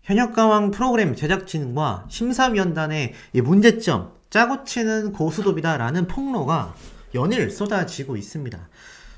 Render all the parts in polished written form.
현역가왕 프로그램 제작진과 심사위원단의 이 문제점 짜고 치는 고수톱이다라는 폭로가 연일 쏟아지고 있습니다.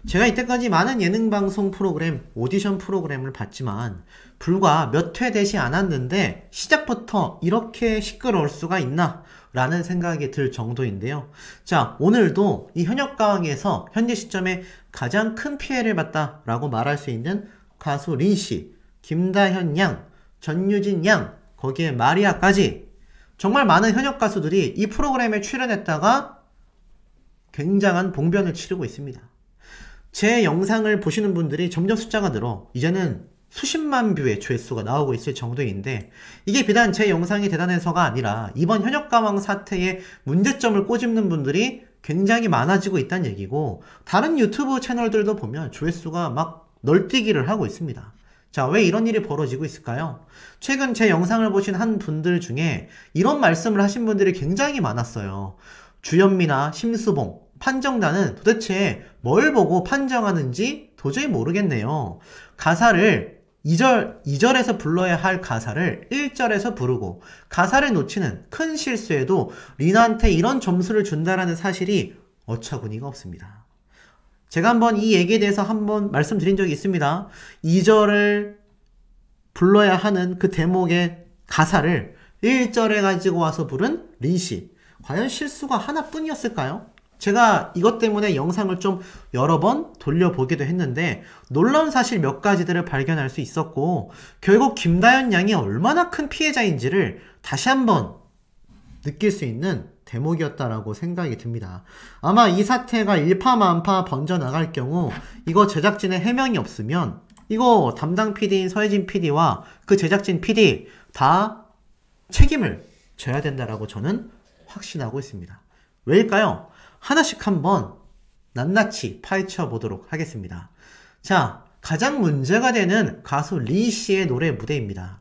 제가 이때까지 많은 예능방송 프로그램, 오디션 프로그램을 봤지만 불과 몇 회 되지 않았는데 시작부터 이렇게 시끄러울 수가 있나? 라는 생각이 들 정도인데요. 자, 오늘도 이 현역가왕에서 현재 시점에 가장 큰 피해를 봤다라고 말할 수 있는 가수 린씨, 김다현 양, 전유진 양, 거기에 마리아까지 정말 많은 현역 가수들이 이 프로그램에 출연했다가 굉장한 봉변을 치르고 있습니다. 제 영상을 보시는 분들이 점점 숫자가 늘어 이제는 수십만 뷰의 조회수가 나오고 있을 정도인데, 이게 비단 제 영상이 대단해서가 아니라 이번 현역가왕 사태에 문제점을 꼬집는 분들이 굉장히 많아지고 있다는 얘기고, 다른 유튜브 채널들도 보면 조회수가 막 널뛰기를 하고 있습니다. 자, 왜 이런 일이 벌어지고 있을까요? 최근 제 영상을 보신 한 분들 중에 이런 말씀을 하신 분들이 굉장히 많았어요. 주현미나 심수봉, 판정단은 도대체 뭘 보고 판정하는지 도저히 모르겠네요. 가사를 2절에서 불러야 할 가사를 1절에서 부르고 가사를 놓치는 큰 실수에도 린한테 이런 점수를 준다라는 사실이 어처구니가 없습니다. 제가 한번 이 얘기에 대해서 한번 말씀드린 적이 있습니다. 2절을 불러야 하는 그 대목의 가사를 1절에 가지고 와서 부른 린씨, 과연 실수가 하나뿐이었을까요? 제가 이것 때문에 영상을 좀 여러 번 돌려보기도 했는데 놀라운 사실 몇 가지들을 발견할 수 있었고, 결국 김다현 양이 얼마나 큰 피해자인지를 다시 한번 느낄 수 있는 대목이었다라고 생각이 듭니다. 아마 이 사태가 일파만파 번져나갈 경우 이거 제작진의 해명이 없으면 이거 담당 PD인 서혜진 PD와 그 제작진 PD 다 책임을 져야 된다라고 저는 확신하고 있습니다. 왜일까요? 하나씩 한번 낱낱이 파헤쳐 보도록 하겠습니다. 자, 가장 문제가 되는 가수 린씨의 노래 무대입니다.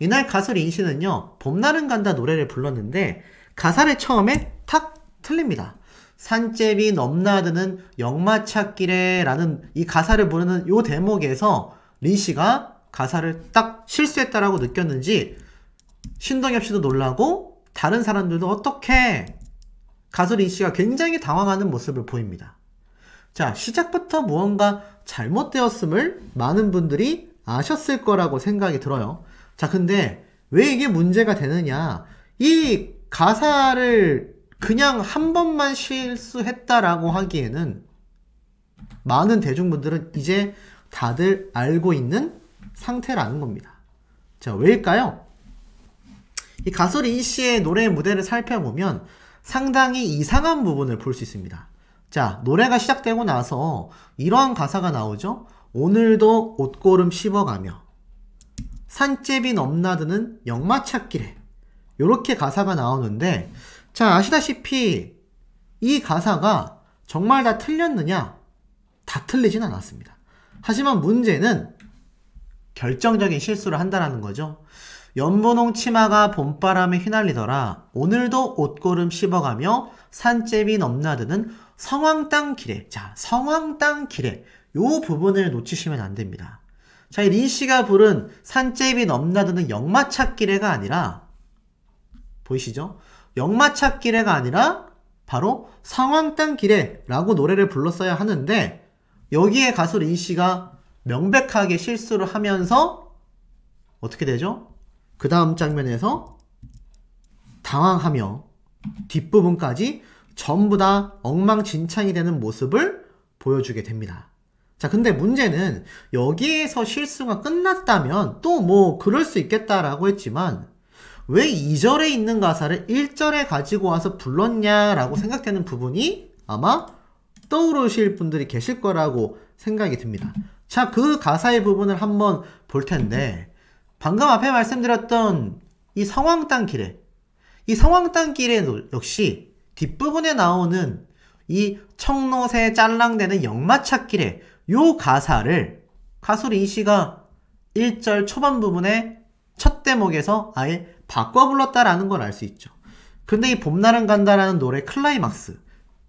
이날 가수 린씨는요, 봄날은 간다 노래를 불렀는데 가사를 처음에 탁 틀립니다. 산제비 넘나드는 역마찻길에 라는 이 가사를 부르는 요 대목에서 린씨가 가사를 딱 실수했다라고 느꼈는지 신동엽 씨도 놀라고 다른 사람들도 어떻게 가수 린씨가 굉장히 당황하는 모습을 보입니다. 자, 시작부터 무언가 잘못되었음을 많은 분들이 아셨을 거라고 생각이 들어요. 자, 근데 왜 이게 문제가 되느냐? 이 가사를 그냥 한 번만 실수했다라고 하기에는 많은 대중분들은 이제 다들 알고 있는 상태라는 겁니다. 자, 왜일까요? 이 가수 린씨의 노래 무대를 살펴보면 상당히 이상한 부분을 볼 수 있습니다. 자, 노래가 시작되고 나서 이러한 가사가 나오죠. 오늘도 옷고름 씹어가며 산제비 넘나드는 역마찻길에, 요렇게 가사가 나오는데, 자, 아시다시피 이 가사가 정말 다 틀렸느냐? 다 틀리진 않았습니다. 하지만 문제는 결정적인 실수를 한다는 거죠. 연분홍 치마가 봄바람에 휘날리더라. 오늘도 옷고름 씹어가며 산제비 넘나드는 성황땅 길에. 자, 성황땅 길에. 요 부분을 놓치시면 안 됩니다. 자, 이 린씨가 부른 산제비 넘나드는 역마찻길에가 아니라, 보이시죠? 역마찻길에가 아니라 바로 성황땅 길에 라고 노래를 불렀어야 하는데, 여기에 가수 린씨가 명백하게 실수를 하면서 어떻게 되죠? 그 다음 장면에서 당황하며 뒷부분까지 전부 다 엉망진창이 되는 모습을 보여주게 됩니다. 자, 근데 문제는 여기에서 실수가 끝났다면 또 뭐 그럴 수 있겠다라고 했지만 왜 2절에 있는 가사를 1절에 가지고 와서 불렀냐라고 생각되는 부분이 아마 떠오르실 분들이 계실 거라고 생각이 듭니다. 자, 그 가사의 부분을 한번 볼 텐데, 방금 앞에 말씀드렸던 이 성황땅 길에, 이 성황땅 길에 역시 뒷부분에 나오는 이 청로새 짤랑대는 역마찻길에, 요 가사를 가수 린씨가 1절 초반 부분에 첫 대목에서 아예 바꿔 불렀다라는 걸 알 수 있죠. 근데 이 봄날은 간다라는 노래 클라이막스,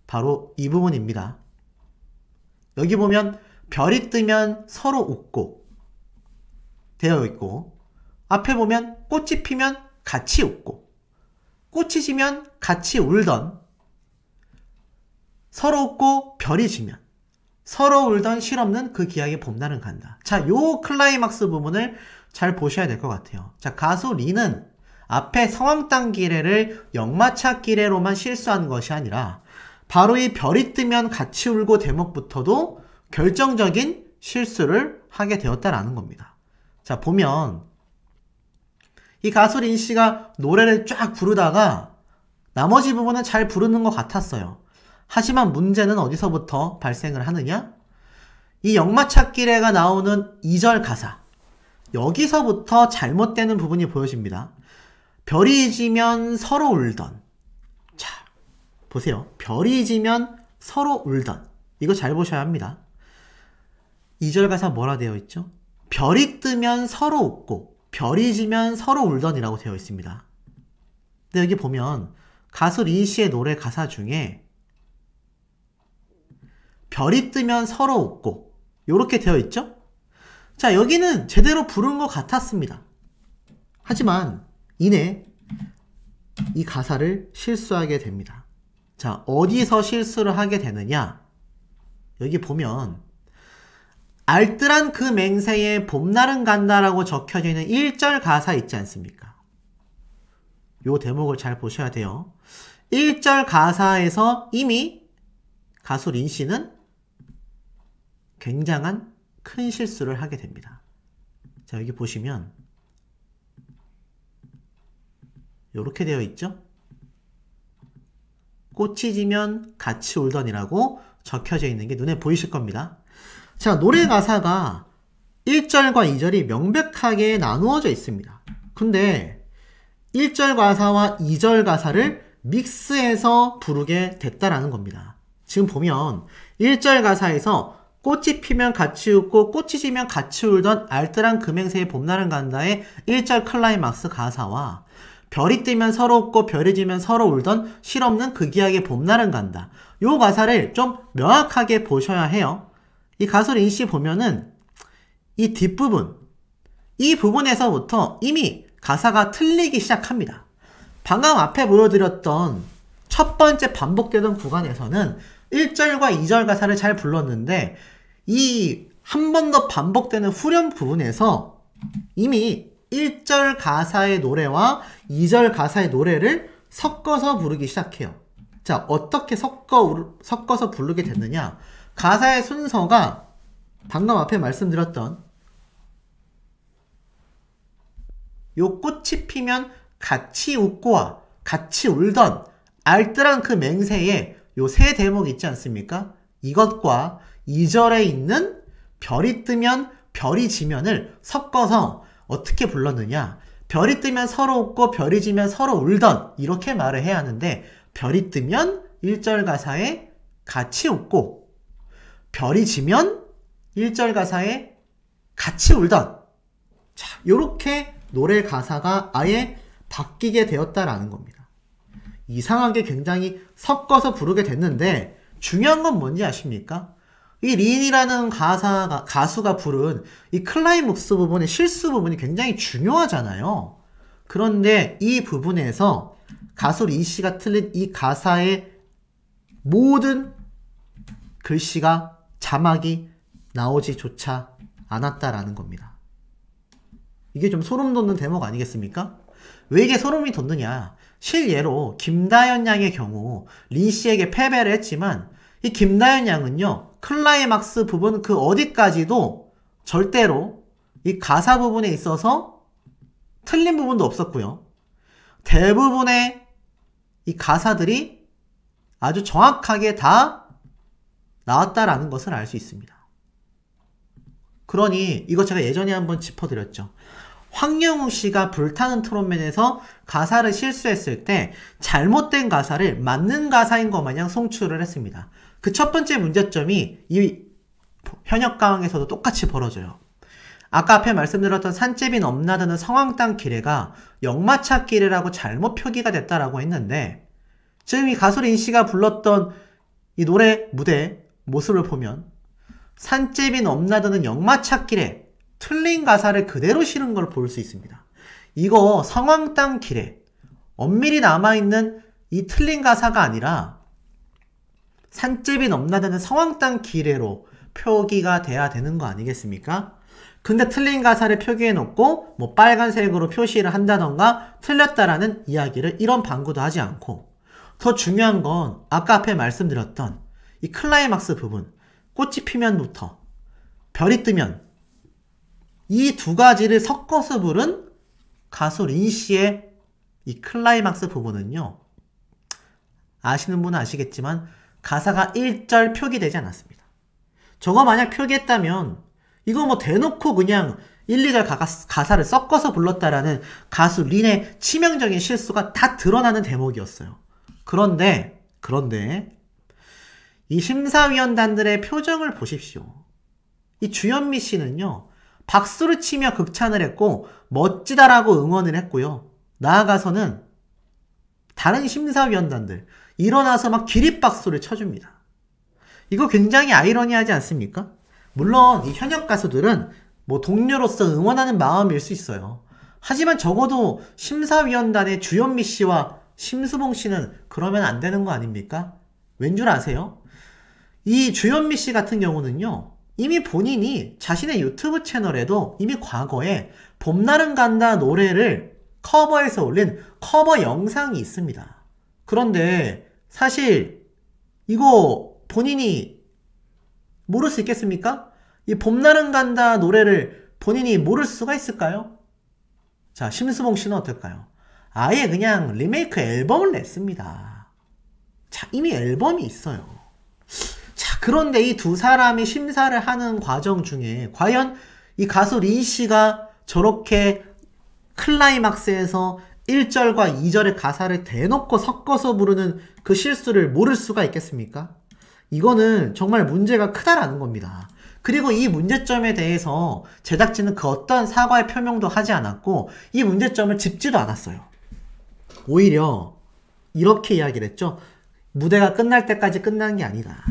바로 이 부분입니다. 여기 보면 별이 뜨면 서로 웃고 되어 있고, 앞에 보면 꽃이 피면 같이 웃고 꽃이 지면 같이 울던 서로 웃고 별이 지면 서로 울던 실없는 그 기약의 봄날은 간다. 자, 요 클라이막스 부분을 잘 보셔야 될 것 같아요. 자, 가수 리는 앞에 성황당 기례를 역마차 기례로만 실수한 것이 아니라 바로 이 별이 뜨면 같이 울고 대목부터도 결정적인 실수를 하게 되었다라는 겁니다. 자, 보면 이 가수 린 씨가 노래를 쫙 부르다가 나머지 부분은 잘 부르는 것 같았어요. 하지만 문제는 어디서부터 발생을 하느냐? 이 역마찾기래가 나오는 2절 가사, 여기서부터 잘못되는 부분이 보여집니다. 별이 지면 서로 울던, 자 보세요. 별이 지면 서로 울던, 이거 잘 보셔야 합니다. 2절 가사 뭐라 되어 있죠? 별이 뜨면 서로 웃고 별이 지면 서로 울던이라고 되어 있습니다. 근데 여기 보면 가수 린 씨의 노래 가사 중에 별이 뜨면 서로 웃고 이렇게 되어 있죠? 자, 여기는 제대로 부른 것 같았습니다. 하지만 이내 이 가사를 실수하게 됩니다. 자, 어디서 실수를 하게 되느냐? 여기 보면 알뜰한 그 맹세에 봄날은 간다라고 적혀져 있는 1절 가사 있지 않습니까? 요 대목을 잘 보셔야 돼요. 1절 가사에서 이미 가수 린 씨는 굉장한 큰 실수를 하게 됩니다. 자, 여기 보시면 요렇게 되어 있죠? 꽃이 지면 같이 울던이라고 적혀져 있는 게 눈에 보이실 겁니다. 자, 노래 가사가 1절과 2절이 명백하게 나누어져 있습니다. 근데 1절 가사와 2절 가사를 믹스해서 부르게 됐다라는 겁니다. 지금 보면 1절 가사에서 꽃이 피면 같이 웃고 꽃이 지면 같이 울던 알뜰한 금행새의 봄날은 간다의 1절 클라이막스 가사와 별이 뜨면 서로 웃고 별이 지면 서로 울던 실없는 그 기약의 봄날은 간다. 요 가사를 좀 명확하게 보셔야 해요. 이 가수 린 씨 보면은 이 뒷부분, 이 부분에서부터 이미 가사가 틀리기 시작합니다. 방금 앞에 보여드렸던 첫 번째 반복되던 구간에서는 1절과 2절 가사를 잘 불렀는데 이 한 번 더 반복되는 후렴 부분에서 이미 1절 가사의 노래와 2절 가사의 노래를 섞어서 부르기 시작해요. 자, 어떻게 섞어서 부르게 됐느냐? 가사의 순서가 방금 앞에 말씀드렸던 요 꽃이 피면 같이 웃고와 같이 울던 알뜰한 그 맹세에 요 세 대목 있지 않습니까? 이것과 2절에 있는 별이 뜨면 별이 지면을 섞어서 어떻게 불렀느냐? 별이 뜨면 서로 웃고 별이 지면 서로 울던, 이렇게 말을 해야 하는데 별이 뜨면 1절 가사에 같이 웃고 별이 지면 1절 가사에 같이 울던, 자, 요렇게 노래 가사가 아예 바뀌게 되었다라는 겁니다. 이상하게 굉장히 섞어서 부르게 됐는데 중요한 건 뭔지 아십니까? 이 린이라는 가수가 부른 이 클라이맥스 부분의 실수 부분이 굉장히 중요하잖아요. 그런데 이 부분에서 가수 린 씨가 틀린 이 가사의 모든 글씨가 자막이 나오지조차 않았다라는 겁니다. 이게 좀 소름 돋는 대목 아니겠습니까? 왜 이게 소름이 돋느냐? 실예로 김다연 양의 경우 린 씨에게 패배를 했지만 이 김다연 양은요, 클라이막스 부분 그 어디까지도 절대로 이 가사 부분에 있어서 틀린 부분도 없었고요. 대부분의 이 가사들이 아주 정확하게 다 나왔다라는 것을 알 수 있습니다. 그러니 이거 제가 예전에 한번 짚어드렸죠. 황영우 씨가 불타는 트롯맨에서 가사를 실수했을 때 잘못된 가사를 맞는 가사인 것 마냥 송출을 했습니다. 그 첫 번째 문제점이 이 현역가왕에서도 똑같이 벌어져요. 아까 앞에 말씀드렸던 산제비 넘나드는 성황당 기례가 역마차 기례라고 잘못 표기가 됐다라고 했는데 지금 이 가수 린 씨가 불렀던 이 노래 무대 모습을 보면 산제비 넘나드는 역마차 기례 틀린 가사를 그대로 실은 걸 볼 수 있습니다. 이거 성황 땅 길에 엄밀히 남아있는 이 틀린 가사가 아니라 산제비 넘나드는 성황 땅 길에로 표기가 돼야 되는 거 아니겠습니까? 근데 틀린 가사를 표기해 놓고 뭐 빨간색으로 표시를 한다던가 틀렸다라는 이야기를 이런 방구도 하지 않고, 더 중요한 건 아까 앞에 말씀드렸던 이 클라이막스 부분, 꽃이 피면부터 별이 뜨면, 이 두 가지를 섞어서 부른 가수 린씨의 이 클라이막스 부분은요, 아시는 분은 아시겠지만 가사가 1절 표기되지 않았습니다. 저거 만약 표기했다면 이거 뭐 대놓고 그냥 1, 2절 가사를 섞어서 불렀다라는 가수 린의 치명적인 실수가 다 드러나는 대목이었어요. 그런데 이 심사위원단들의 표정을 보십시오. 이 주현미 씨는요, 박수를 치며 극찬을 했고 멋지다라고 응원을 했고요. 나아가서는 다른 심사위원단들 일어나서 막 기립박수를 쳐줍니다. 이거 굉장히 아이러니하지 않습니까? 물론 이 현역 가수들은 뭐 동료로서 응원하는 마음일 수 있어요. 하지만 적어도 심사위원단의 주현미 씨와 심수봉 씨는 그러면 안 되는 거 아닙니까? 왠 줄 아세요? 이 주현미 씨 같은 경우는요, 이미 본인이 자신의 유튜브 채널에도 이미 과거에 봄날은 간다 노래를 커버해서 올린 커버 영상이 있습니다. 그런데 사실 이거 본인이 모를 수 있겠습니까? 이 봄날은 간다 노래를 본인이 모를 수가 있을까요? 자, 심수봉 씨는 어떨까요? 아예 그냥 리메이크 앨범을 냈습니다. 자, 이미 앨범이 있어요. 자, 그런데 이 두 사람이 심사를 하는 과정 중에 과연 이 가수 린 씨가 저렇게 클라이막스에서 1절과 2절의 가사를 대놓고 섞어서 부르는 그 실수를 모를 수가 있겠습니까? 이거는 정말 문제가 크다라는 겁니다. 그리고 이 문제점에 대해서 제작진은 그 어떤 사과의 표명도 하지 않았고 이 문제점을 짚지도 않았어요. 오히려 이렇게 이야기를 했죠. 무대가 끝날 때까지 끝난 게 아니다.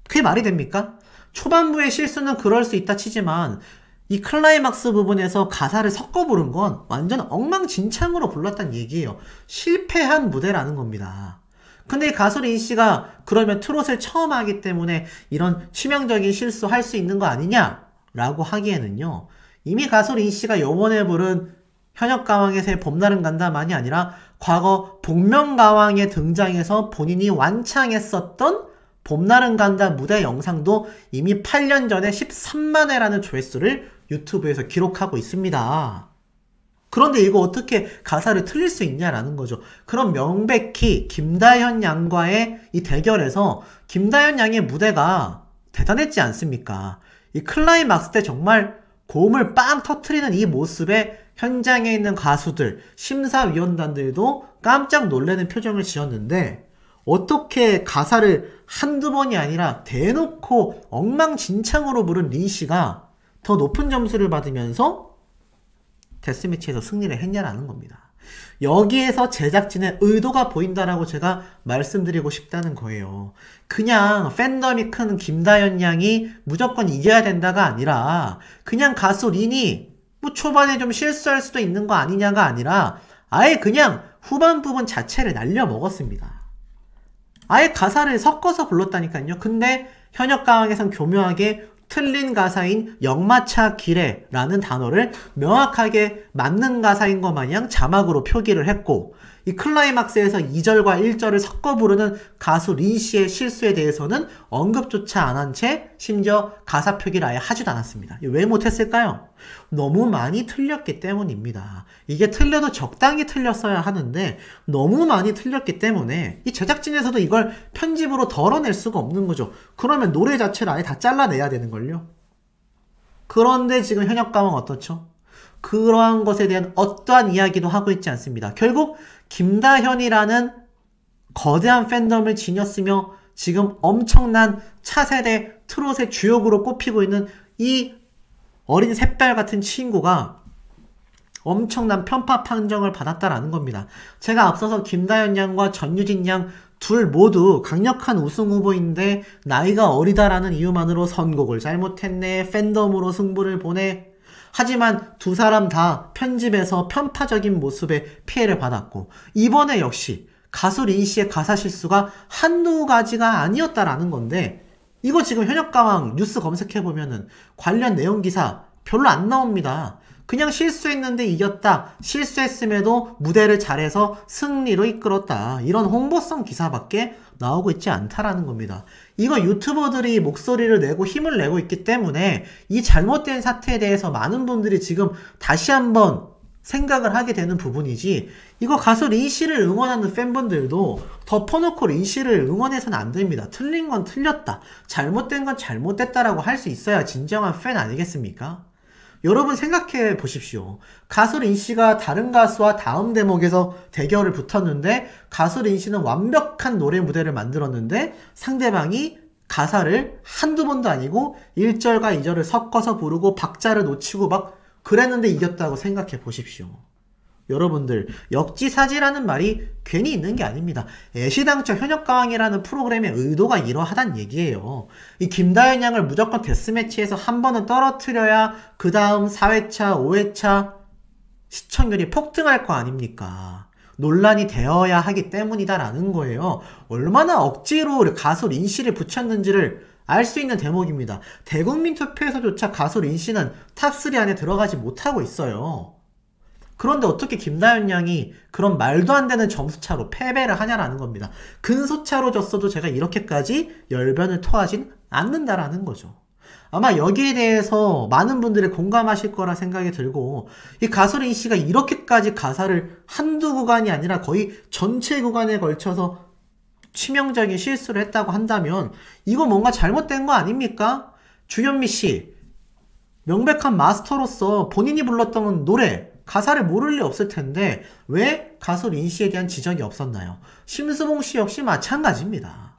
그게 말이 됩니까? 초반부의 실수는 그럴 수 있다 치지만 이 클라이막스 부분에서 가사를 섞어 부른 건 완전 엉망진창으로 불렀단 얘기예요. 실패한 무대라는 겁니다. 근데 이 가수 린 씨가 그러면 트롯을 처음 하기 때문에 이런 치명적인 실수 할 수 있는 거 아니냐? 라고 하기에는요, 이미 가수 린 씨가 요번에 부른 현역가왕에서의 봄날은 간다만이 아니라 과거 복면가왕에 등장해서 본인이 완창했었던 봄날은 간다 무대 영상도 이미 8년 전에 13만 회라는 조회수를 유튜브에서 기록하고 있습니다. 그런데 이거 어떻게 가사를 틀릴 수 있냐라는 거죠. 그럼 명백히 김다현 양과의 이 대결에서 김다현 양의 무대가 대단했지 않습니까? 이 클라이막스 때 정말 고음을 빵 터트리는 이 모습에 현장에 있는 가수들, 심사위원단들도 깜짝 놀라는 표정을 지었는데, 어떻게 가사를 한두 번이 아니라 대놓고 엉망진창으로 부른 린 씨가 더 높은 점수를 받으면서 데스매치에서 승리를 했냐라는 겁니다. 여기에서 제작진의 의도가 보인다라고 제가 말씀드리고 싶다는 거예요. 그냥 팬덤이 큰 김다현 양이 무조건 이겨야 된다가 아니라 그냥 가수 린이 뭐 초반에 좀 실수할 수도 있는 거 아니냐가 아니라 아예 그냥 후반 부분 자체를 날려먹었습니다. 아예 가사를 섞어서 불렀다니까요. 근데 현역가왕에선 교묘하게 틀린 가사인 역마차 길에 라는 단어를 명확하게 맞는 가사인 것 마냥 자막으로 표기를 했고, 이 클라이막스에서 2절과 1절을 섞어 부르는 가수 린 씨의 실수에 대해서는 언급조차 안 한 채 심지어 가사 표기를 아예 하지도 않았습니다. 왜 못했을까요? 너무 많이 틀렸기 때문입니다. 이게 틀려도 적당히 틀렸어야 하는데 너무 많이 틀렸기 때문에 이 제작진에서도 이걸 편집으로 덜어낼 수가 없는 거죠. 그러면 노래 자체를 아예 다 잘라내야 되는걸요. 그런데 지금 현역가왕 어떻죠? 그러한 것에 대한 어떠한 이야기도 하고 있지 않습니다. 결국 김다현이라는 거대한 팬덤을 지녔으며 지금 엄청난 차세대 트롯의 주역으로 꼽히고 있는 이 어린 샛별 같은 친구가 엄청난 편파 판정을 받았다라는 겁니다. 제가 앞서서 김다현 양과 전유진 양 둘 모두 강력한 우승 후보인데 나이가 어리다라는 이유만으로 선곡을 잘못했네, 팬덤으로 승부를 보내, 하지만 두 사람 다 편집에서 편파적인 모습에 피해를 받았고 이번에 역시 가수 린씨의 가사 실수가 한두 가지가 아니었다라는 건데 이거 지금 현역가왕 뉴스 검색해보면은 관련 내용 기사 별로 안 나옵니다. 그냥 실수했는데 이겼다. 실수했음에도 무대를 잘해서 승리로 이끌었다. 이런 홍보성 기사밖에 나오고 있지 않다라는 겁니다. 이거 유튜버들이 목소리를 내고 힘을 내고 있기 때문에 이 잘못된 사태에 대해서 많은 분들이 지금 다시 한번 생각을 하게 되는 부분이지 이거 가수 린씨를 응원하는 팬분들도 덮어놓고 린씨를 응원해서는 안 됩니다. 틀린 건 틀렸다. 잘못된 건 잘못됐다라고 할 수 있어야 진정한 팬 아니겠습니까? 여러분 생각해 보십시오. 가수 린씨가 다른 가수와 다음 대목에서 대결을 붙었는데 가수 린씨는 완벽한 노래 무대를 만들었는데 상대방이 가사를 한두 번도 아니고 1절과 2절을 섞어서 부르고 박자를 놓치고 막 그랬는데 이겼다고 생각해 보십시오. 여러분들 역지사지라는 말이 괜히 있는 게 아닙니다. 애시당초 현역가왕이라는 프로그램의 의도가 이러하단 얘기예요. 이 김다현 양을 무조건 데스매치에서 한 번은 떨어뜨려야 그 다음 4회차, 5회차 시청률이 폭등할 거 아닙니까? 논란이 되어야 하기 때문이다라는 거예요. 얼마나 억지로 가수 린씨를 붙였는지를 알 수 있는 대목입니다. 대국민 투표에서조차 가수 린씨는 탑3 안에 들어가지 못하고 있어요. 그런데 어떻게 김다현 양이 그런 말도 안 되는 점수차로 패배를 하냐라는 겁니다. 근소차로 졌어도 제가 이렇게까지 열변을 토하진 않는다라는 거죠. 아마 여기에 대해서 많은 분들이 공감하실 거라 생각이 들고 이 가수 린씨가 이렇게까지 가사를 한두 구간이 아니라 거의 전체 구간에 걸쳐서 치명적인 실수를 했다고 한다면 이거 뭔가 잘못된 거 아닙니까? 주현미씨 명백한 마스터로서 본인이 불렀던 노래 가사를 모를 리 없을 텐데 왜 가수 린씨에 대한 지적이 없었나요? 심수봉씨 역시 마찬가지입니다.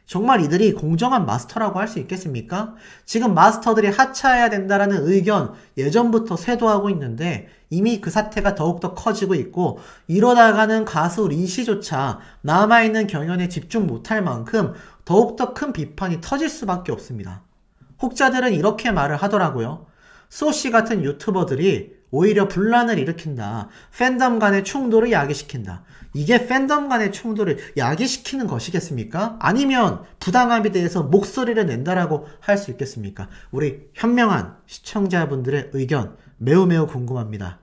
정말 이들이 공정한 마스터라고 할 수 있겠습니까? 지금 마스터들이 하차해야 된다라는 의견 예전부터 쇄도하고 있는데 이미 그 사태가 더욱더 커지고 있고 이러다가는 가수 린씨조차 남아있는 경연에 집중 못할 만큼 더욱더 큰 비판이 터질 수밖에 없습니다. 혹자들은 이렇게 말을 하더라고요. 소씨 같은 유튜버들이 오히려 분란을 일으킨다. 팬덤 간의 충돌을 야기시킨다. 이게 팬덤 간의 충돌을 야기시키는 것이겠습니까? 아니면 부당함에 대해서 목소리를 낸다라고 할 수 있겠습니까? 우리 현명한 시청자분들의 의견 매우 궁금합니다.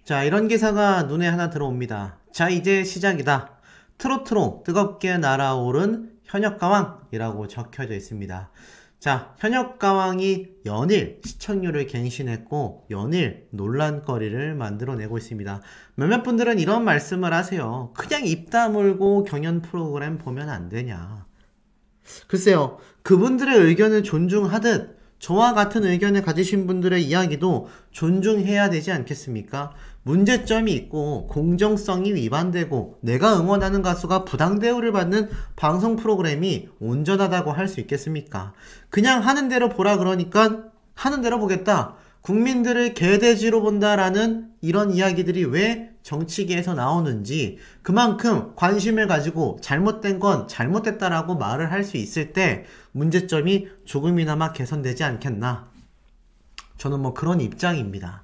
자, 이런 기사가 눈에 하나 들어옵니다. 자, 이제 시작이다. 트로트로 뜨겁게 날아오른 현역가왕이라고 적혀져 있습니다. 자, 현역가왕이 연일 시청률을 갱신했고 연일 논란거리를 만들어내고 있습니다. 몇몇 분들은 이런 말씀을 하세요. 그냥 입 다물고 경연 프로그램 보면 안 되냐. 글쎄요. 그분들의 의견을 존중하듯 저와 같은 의견을 가지신 분들의 이야기도 존중해야 되지 않겠습니까? 문제점이 있고 공정성이 위반되고 내가 응원하는 가수가 부당 대우를 받는 방송 프로그램이 온전하다고 할 수 있겠습니까? 그냥 하는 대로 보라 그러니까 하는 대로 보겠다. 국민들을 개돼지로 본다라는 이런 이야기들이 왜 정치계에서 나오는지 그만큼 관심을 가지고 잘못된 건 잘못됐다라고 말을 할 수 있을 때 문제점이 조금이나마 개선되지 않겠나. 저는 뭐 그런 입장입니다.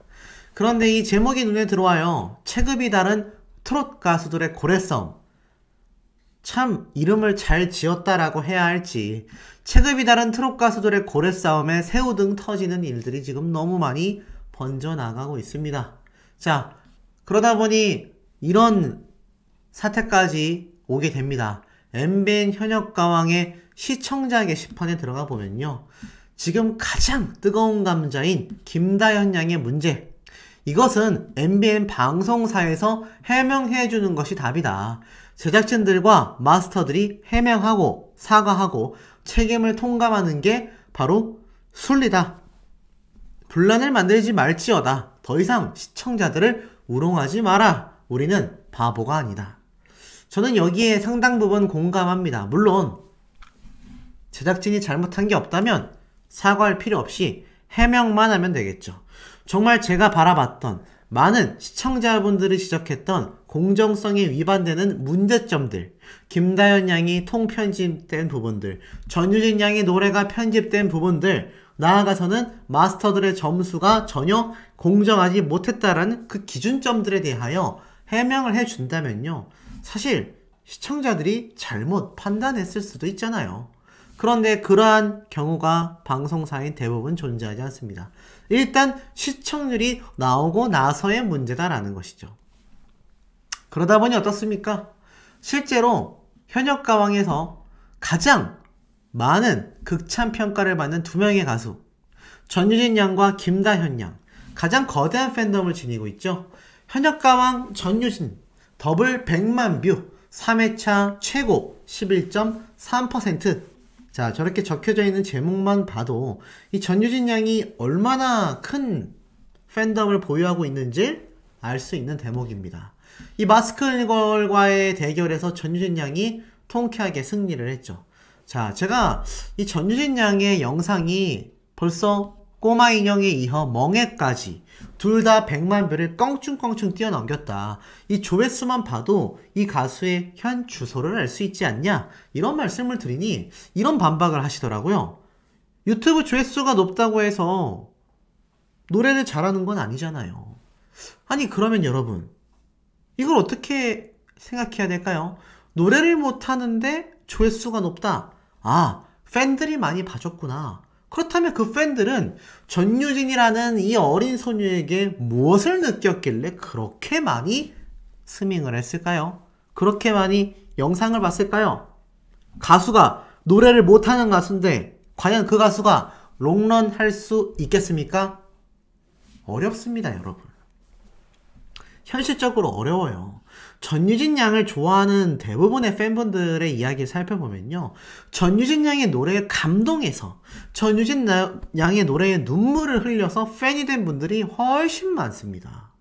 그런데 이 제목이 눈에 들어와요. 체급이 다른 트롯 가수들의 고래싸움. 참 이름을 잘 지었다라고 해야 할지 체급이 다른 트롯 가수들의 고래싸움에 새우등 터지는 일들이 지금 너무 많이 번져나가고 있습니다. 자, 그러다 보니 이런 사태까지 오게 됩니다. MBN 현역가왕의 시청자 게시판에 들어가 보면요. 지금 가장 뜨거운 감자인 김다현 양의 문제. 이것은 MBN 방송사에서 해명해주는 것이 답이다. 제작진들과 마스터들이 해명하고 사과하고 책임을 통감하는 게 바로 순리다. 분란을 만들지 말지어다. 더 이상 시청자들을 우롱하지 마라. 우리는 바보가 아니다. 저는 여기에 상당 부분 공감합니다. 물론 제작진이 잘못한 게 없다면 사과할 필요 없이 해명만 하면 되겠죠. 정말 제가 바라봤던 많은 시청자분들이 지적했던 공정성에 위반되는 문제점들, 김다현 양이 통편집된 부분들, 전유진 양의 노래가 편집된 부분들 나아가서는 마스터들의 점수가 전혀 공정하지 못했다라는 그 기준점들에 대하여 해명을 해준다면요. 사실 시청자들이 잘못 판단했을 수도 있잖아요. 그런데 그러한 경우가 방송사인 대부분 존재하지 않습니다. 일단 시청률이 나오고 나서의 문제다라는 것이죠. 그러다 보니 어떻습니까? 실제로 현역가왕에서 가장 많은 극찬 평가를 받는 두 명의 가수 전유진 양과 김다현 양, 가장 거대한 팬덤을 지니고 있죠. 현역가왕 전유진 더블 100만 뷰 3회차 최고 11.3%. 자, 저렇게 적혀져 있는 제목만 봐도 이 전유진 양이 얼마나 큰 팬덤을 보유하고 있는지 알 수 있는 대목입니다. 이 마스크걸과의 대결에서 전유진 양이 통쾌하게 승리를 했죠. 자, 제가 이 전유진 양의 영상이 벌써 꼬마 인형에 이어 멍해까지 둘 다 100만 뷰를 껑충껑충 뛰어넘겼다. 이 조회수만 봐도 이 가수의 현 주소를 알 수 있지 않냐? 이런 말씀을 드리니 이런 반박을 하시더라고요. 유튜브 조회수가 높다고 해서 노래를 잘하는 건 아니잖아요. 아니 그러면 여러분 이걸 어떻게 생각해야 될까요? 노래를 못하는데 조회수가 높다. 아, 팬들이 많이 봐줬구나. 그렇다면 그 팬들은 전유진이라는 이 어린 소녀에게 무엇을 느꼈길래 그렇게 많이 스밍을 했을까요? 그렇게 많이 영상을 봤을까요? 가수가 노래를 못하는 가수인데 과연 그 가수가 롱런 할 수 있겠습니까? 어렵습니다, 여러분. 현실적으로 어려워요. 전유진 양을 좋아하는 대부분의 팬분들의 이야기를 살펴보면요. 전유진 양의 노래에 감동해서 전유진 양의 노래에 눈물을 흘려서 팬이 된 분들이 훨씬 많습니다.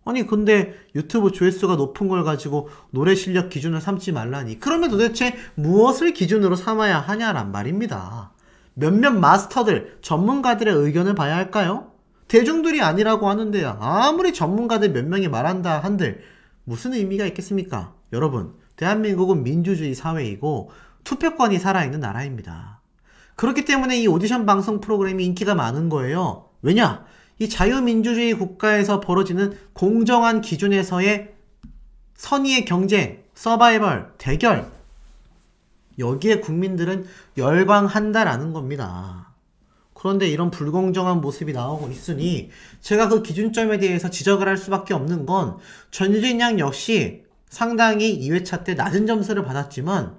아니 근데 유튜브 조회수가 높은 걸 가지고 노래 실력 기준을 삼지 말라니 그러면 도대체 무엇을 기준으로 삼아야 하냐란 말입니다. 몇몇 마스터들, 전문가들의 의견을 봐야 할까요? 대중들이 아니라고 하는데 아무리 전문가들 몇 명이 말한다 한들 무슨 의미가 있겠습니까? 여러분, 대한민국은 민주주의 사회이고 투표권이 살아있는 나라입니다. 그렇기 때문에 이 오디션 방송 프로그램이 인기가 많은 거예요. 왜냐? 이 자유민주주의 국가에서 벌어지는 공정한 기준에서의 선의의 경쟁, 서바이벌, 대결, 여기에 국민들은 열광한다라는 겁니다. 그런데 이런 불공정한 모습이 나오고 있으니 제가 그 기준점에 대해서 지적을 할 수밖에 없는 건 전유진 양 역시 상당히 2회차 때 낮은 점수를 받았지만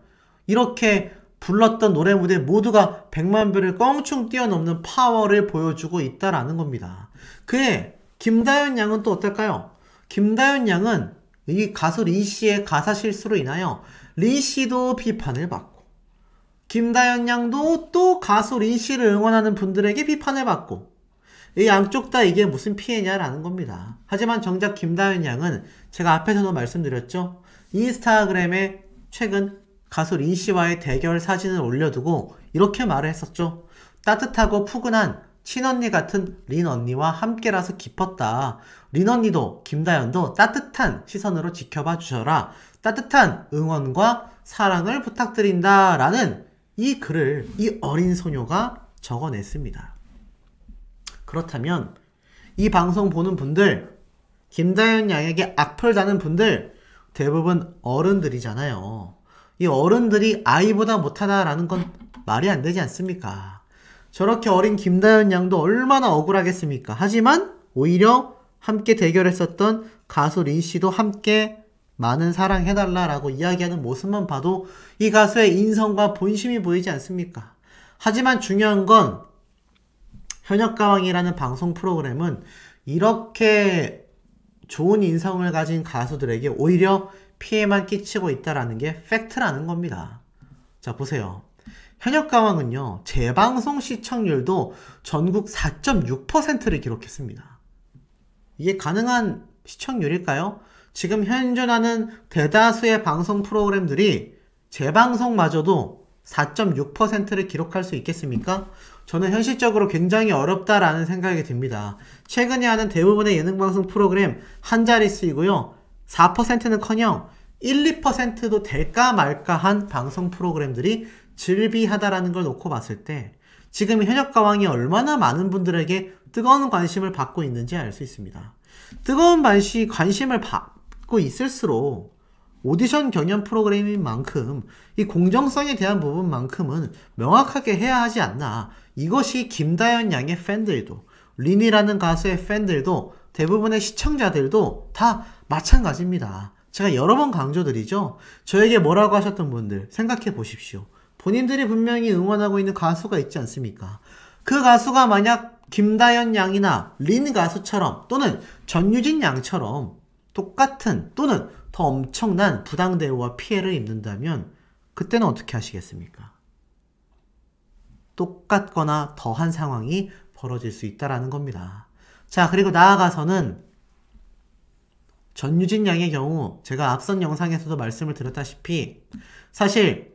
이렇게 불렀던 노래 무대 모두가 100만 뷰를 껑충 뛰어넘는 파워를 보여주고 있다라는 겁니다. 그에 김다현 양은 또 어떨까요? 김다현 양은 이 가수 리씨의 가사 실수로 인하여 리씨도 비판을 받고 김다현 양도 또 가수 리씨를 응원하는 분들에게 비판을 받고 이 양쪽 다 이게 무슨 피해냐라는 겁니다. 하지만 정작 김다현 양은 제가 앞에서도 말씀드렸죠. 인스타그램에 최근 가수 린씨와의 대결 사진을 올려두고 이렇게 말을 했었죠. 따뜻하고 푸근한 친언니 같은 린 언니와 함께라서 기뻤다. 린 언니도 김다현도 따뜻한 시선으로 지켜봐 주셔라. 따뜻한 응원과 사랑을 부탁드린다. 라는 이 글을 이 어린 소녀가 적어냈습니다. 그렇다면 이 방송 보는 분들, 김다현 양에게 악플 다는 분들 대부분 어른들이잖아요. 이 어른들이 아이보다 못하다라는 건 말이 안 되지 않습니까? 저렇게 어린 김다현 양도 얼마나 억울하겠습니까? 하지만 오히려 함께 대결했었던 가수 린씨도 함께 많은 사랑 해달라라고 이야기하는 모습만 봐도 이 가수의 인성과 본심이 보이지 않습니까? 하지만 중요한 건 현역가왕이라는 방송 프로그램은 이렇게 좋은 인성을 가진 가수들에게 오히려 피해만 끼치고 있다라는 게 팩트라는 겁니다. 자, 보세요. 현역가왕은요, 재방송 시청률도 전국 4.6%를 기록했습니다. 이게 가능한 시청률일까요? 지금 현존하는 대다수의 방송 프로그램들이 재방송마저도 4.6%를 기록할 수 있겠습니까? 저는 현실적으로 굉장히 어렵다라는 생각이 듭니다. 최근에 하는 대부분의 예능방송 프로그램 한 자릿수이고요. 4%는커녕 1, 2%도 될까 말까 한 방송 프로그램들이 즐비하다라는 걸 놓고 봤을 때 지금 현역가왕이 얼마나 많은 분들에게 뜨거운 관심을 받고 있는지 알 수 있습니다. 뜨거운 관심을 받고 있을수록 오디션 경연 프로그램인 만큼 이 공정성에 대한 부분만큼은 명확하게 해야 하지 않나. 이것이 김다현 양의 팬들도, 린이라는 가수의 팬들도, 대부분의 시청자들도 다 마찬가지입니다. 제가 여러 번 강조드리죠. 저에게 뭐라고 하셨던 분들 생각해 보십시오. 본인들이 분명히 응원하고 있는 가수가 있지 않습니까? 그 가수가 만약 김다현 양이나 린 가수처럼 또는 전유진 양처럼 똑같은 또는 더 엄청난 부당대우와 피해를 입는다면 그때는 어떻게 하시겠습니까? 똑같거나 더한 상황이 벌어질 수 있다는 겁니다. 자, 그리고 나아가서는 전유진 양의 경우 제가 앞선 영상에서도 말씀을 드렸다시피 사실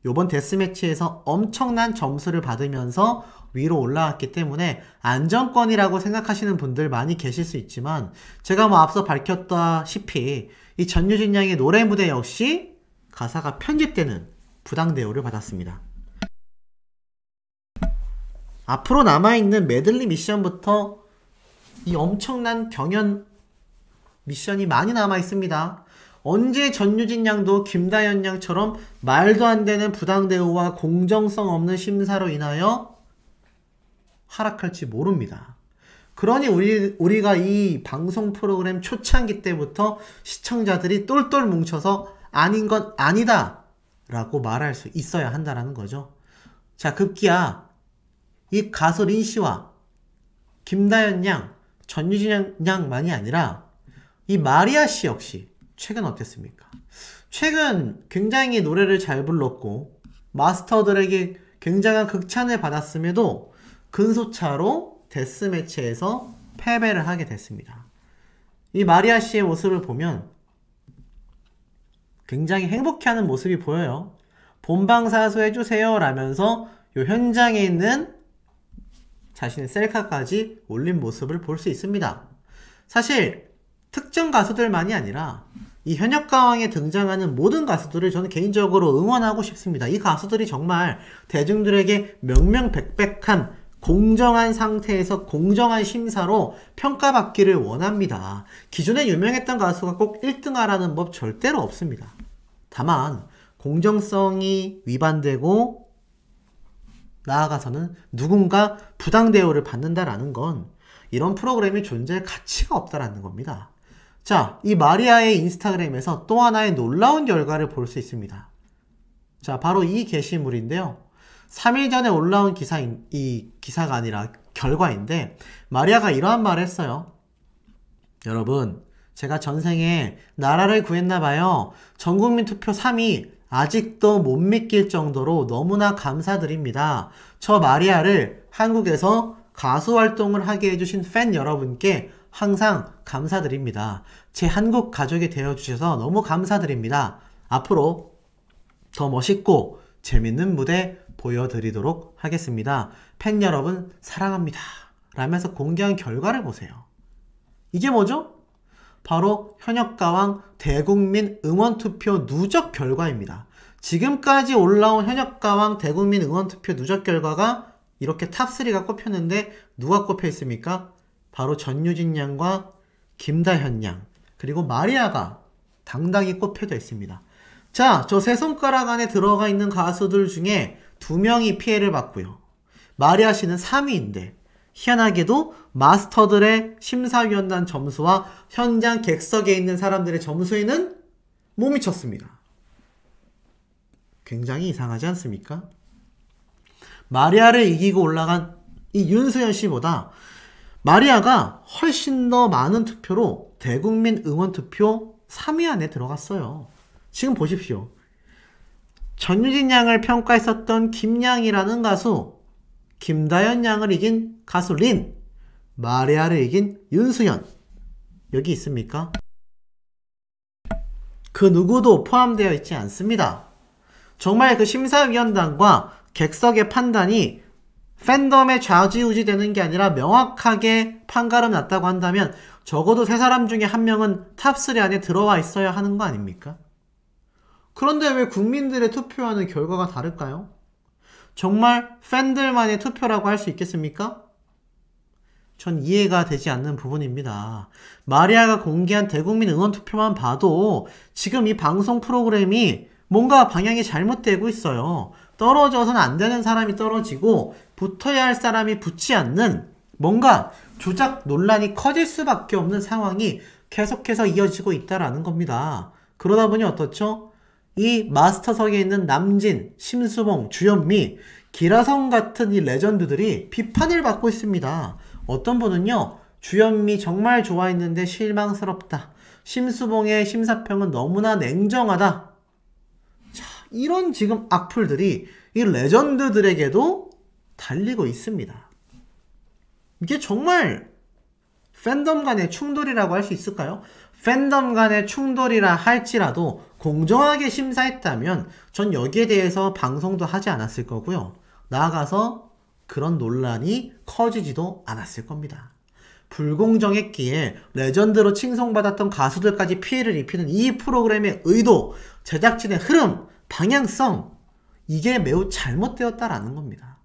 요번 데스매치에서 엄청난 점수를 받으면서 위로 올라왔기 때문에 안정권이라고 생각하시는 분들 많이 계실 수 있지만 제가 앞서 밝혔다시피 이 전유진 양의 노래 무대 역시 가사가 편집되는 부당대우를 받았습니다. 앞으로 남아있는 메들리 미션부터 이 엄청난 경연 미션이 많이 남아있습니다. 언제 전유진 양도 김다현 양처럼 말도 안 되는 부당대우와 공정성 없는 심사로 인하여 하락할지 모릅니다. 그러니 우리가 이 방송 프로그램 초창기 때부터 시청자들이 똘똘 뭉쳐서 아닌 건 아니다 라고 말할 수 있어야 한다는 거죠. 자, 급기야 이 가수 린씨와 김다현 양, 전유진 양만이 아니라 이 마리아씨 역시 최근 어땠습니까? 최근 굉장히 노래를 잘 불렀고 마스터들에게 굉장한 극찬을 받았음에도 근소차로 데스매치에서 패배를 하게 됐습니다. 이 마리아씨의 모습을 보면 굉장히 행복해하는 모습이 보여요. 본방사수 해주세요 라면서 요 현장에 있는 자신의 셀카까지 올린 모습을 볼 수 있습니다. 사실 특정 가수들만이 아니라 이 현역가왕에 등장하는 모든 가수들을 저는 개인적으로 응원하고 싶습니다. 이 가수들이 정말 대중들에게 명명백백한 공정한 상태에서 공정한 심사로 평가받기를 원합니다. 기존에 유명했던 가수가 꼭 1등 하라는 법 절대로 없습니다. 다만 공정성이 위반되고 나아가서는 누군가 부당대우를 받는다라는 건 이런 프로그램이 존재할 가치가 없다라는 겁니다. 자, 이 마리아의 인스타그램에서 또 하나의 놀라운 결과를 볼 수 있습니다. 자, 바로 이 게시물인데요. 3일 전에 올라온 이 기사가 아니라 결과인데 마리아가 이러한 말을 했어요. 여러분, 제가 전생에 나라를 구했나봐요. 전국민 투표 3위 아직도 못 믿길 정도로 너무나 감사드립니다. 저 마리아를 한국에서 가수 활동을 하게 해주신 팬 여러분께 항상 감사드립니다. 제 한국 가족이 되어주셔서 너무 감사드립니다. 앞으로 더 멋있고 재밌는 무대 보여드리도록 하겠습니다. 팬 여러분 사랑합니다. 라면서 공개한 결과를 보세요. 이게 뭐죠? 바로 현역가왕 대국민 응원투표 누적 결과입니다. 지금까지 올라온 현역가왕 대국민 응원투표 누적 결과가 이렇게 탑3가 꼽혔는데 누가 꼽혀 있습니까? 바로 전유진 양과 김다현 양 그리고 마리아가 당당히 꼽혀져 있습니다. 자, 저 세 손가락 안에 들어가 있는 가수들 중에 2명이 피해를 받고요. 마리아 씨는 3위인데 희한하게도 마스터들의 심사위원단 점수와 현장 객석에 있는 사람들의 점수에는 못 미쳤습니다. 굉장히 이상하지 않습니까? 마리아를 이기고 올라간 이 윤수연 씨보다 마리아가 훨씬 더 많은 투표로 대국민 응원투표 3위 안에 들어갔어요. 지금 보십시오. 전유진 양을 평가했었던 김양이라는 가수, 김다현 양을 이긴 가수 린, 마리아를 이긴 윤수연. 여기 있습니까? 그 누구도 포함되어 있지 않습니다. 정말 그 심사위원단과 객석의 판단이 팬덤에 좌지우지 되는 게 아니라 명확하게 판가름 났다고 한다면 적어도 세 사람 중에 한 명은 탑3 안에 들어와 있어야 하는 거 아닙니까? 그런데 왜 국민들의 투표하는 결과가 다를까요? 정말 팬들만의 투표라고 할 수 있겠습니까? 전 이해가 되지 않는 부분입니다. 마리아가 공개한 대국민 응원 투표만 봐도 지금 이 방송 프로그램이 뭔가 방향이 잘못되고 있어요. 떨어져서는 안 되는 사람이 떨어지고 붙어야 할 사람이 붙지 않는 뭔가 조작 논란이 커질 수밖에 없는 상황이 계속해서 이어지고 있다라는 겁니다. 그러다 보니 어떻죠? 이 마스터석에 있는 남진, 심수봉, 주현미, 기라성 같은 이 레전드들이 비판을 받고 있습니다. 어떤 분은요, 주현미 정말 좋아했는데 실망스럽다. 심수봉의 심사평은 너무나 냉정하다. 자, 이런 지금 악플들이 이 레전드들에게도 달리고 있습니다. 이게 정말 팬덤 간의 충돌이라고 할 수 있을까요? 팬덤 간의 충돌이라 할지라도 공정하게 심사했다면 전 여기에 대해서 방송도 하지 않았을 거고요. 나아가서 그런 논란이 커지지도 않았을 겁니다. 불공정했기에 레전드로 칭송받았던 가수들까지 피해를 입히는 이 프로그램의 의도, 제작진의 흐름, 방향성, 이게 매우 잘못되었다라는 겁니다.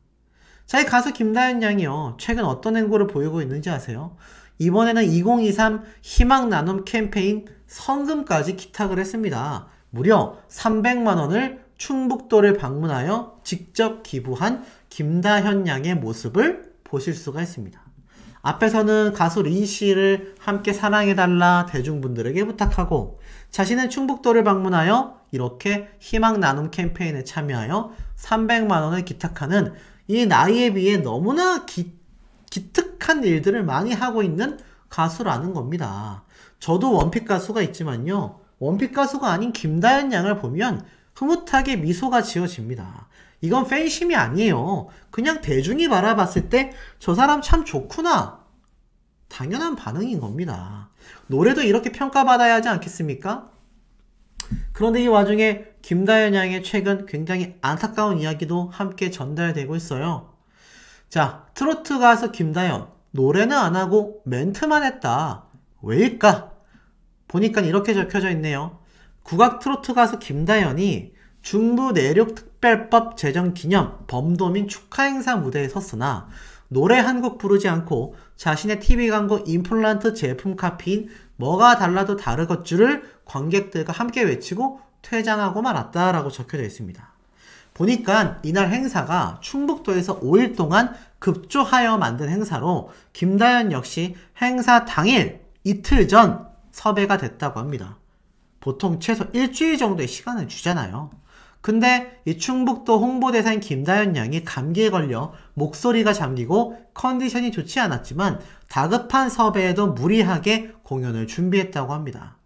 자, 이 가수 김다현 양이요, 최근 어떤 행보를 보이고 있는지 아세요? 이번에는 2023 희망 나눔 캠페인 성금까지 기탁을 했습니다. 무려 300만원을 충북도를 방문하여 직접 기부한 김다현 양의 모습을 보실 수가 있습니다. 앞에서는 가수 린 씨를 함께 사랑해달라 대중분들에게 부탁하고, 자신은 충북도를 방문하여 이렇게 희망 나눔 캠페인에 참여하여 300만원을 기탁하는 이 나이에 비해 너무나 기특한 일들을 많이 하고 있는 가수라는 겁니다. 저도 원픽 가수가 있지만요, 원픽 가수가 아닌 김다현 양을 보면 흐뭇하게 미소가 지어집니다. 이건 팬심이 아니에요. 그냥 대중이 바라봤을 때 저 사람 참 좋구나, 당연한 반응인 겁니다. 노래도 이렇게 평가받아야 하지 않겠습니까? 그런데 이 와중에 김다현 양의 최근 굉장히 안타까운 이야기도 함께 전달되고 있어요. 자, 트로트 가수 김다현, 노래는 안 하고 멘트만 했다. 왜일까? 보니까 이렇게 적혀져 있네요. 국악 트로트 가수 김다현이 중부 내륙특별법 제정 기념 범도민 축하 행사 무대에 섰으나 노래 한 곡 부르지 않고 자신의 TV 광고 임플란트 제품 카피인 뭐가 달라도 다르것줄을 관객들과 함께 외치고 퇴장하고 말았다라고 적혀져 있습니다. 보니까 이날 행사가 충북도에서 5일 동안 급조하여 만든 행사로 김다현 역시 행사 당일 이틀 전 섭외가 됐다고 합니다. 보통 최소 일주일 정도의 시간을 주잖아요. 근데 이 충북도 홍보대사인 김다현 양이 감기에 걸려 목소리가 잠기고 컨디션이 좋지 않았지만 다급한 섭외에도 무리하게 공연을 준비했다고 합니다.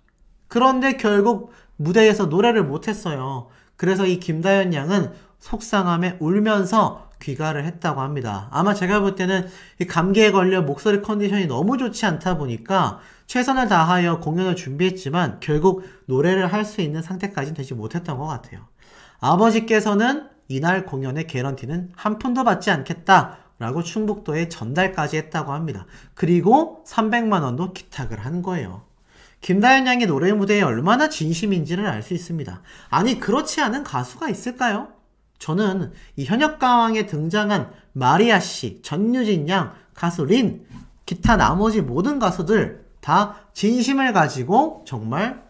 그런데 결국 무대에서 노래를 못했어요. 그래서 이 김다현 양은 속상함에 울면서 귀가를 했다고 합니다. 아마 제가 볼 때는 이 감기에 걸려 목소리 컨디션이 너무 좋지 않다 보니까 최선을 다하여 공연을 준비했지만 결국 노래를 할 수 있는 상태까지는 되지 못했던 것 같아요. 아버지께서는 이날 공연의 개런티는 한 푼도 받지 않겠다 라고 충북도에 전달까지 했다고 합니다. 그리고 300만원도 기탁을 한 거예요. 김다현 양의 노래 무대에 얼마나 진심인지를 알 수 있습니다. 아니, 그렇지 않은 가수가 있을까요? 저는 이 현역가왕에 등장한 마리아 씨, 전유진 양, 가수 린, 기타 나머지 모든 가수들 다 진심을 가지고 정말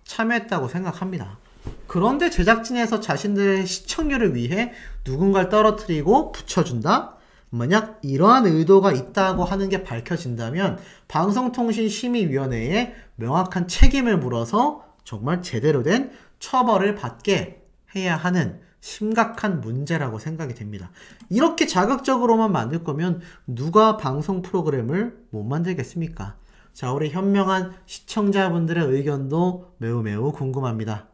참여했다고 생각합니다. 그런데 제작진에서 자신들의 시청률을 위해 누군가를 떨어뜨리고 붙여준다? 만약 이러한 의도가 있다고 하는 게 밝혀진다면 방송통신심의위원회에 명확한 책임을 물어서 정말 제대로 된 처벌을 받게 해야 하는 심각한 문제라고 생각이 됩니다. 이렇게 자극적으로만 만들 거면 누가 방송 프로그램을 못 만들겠습니까? 자, 우리 현명한 시청자분들의 의견도 매우 궁금합니다.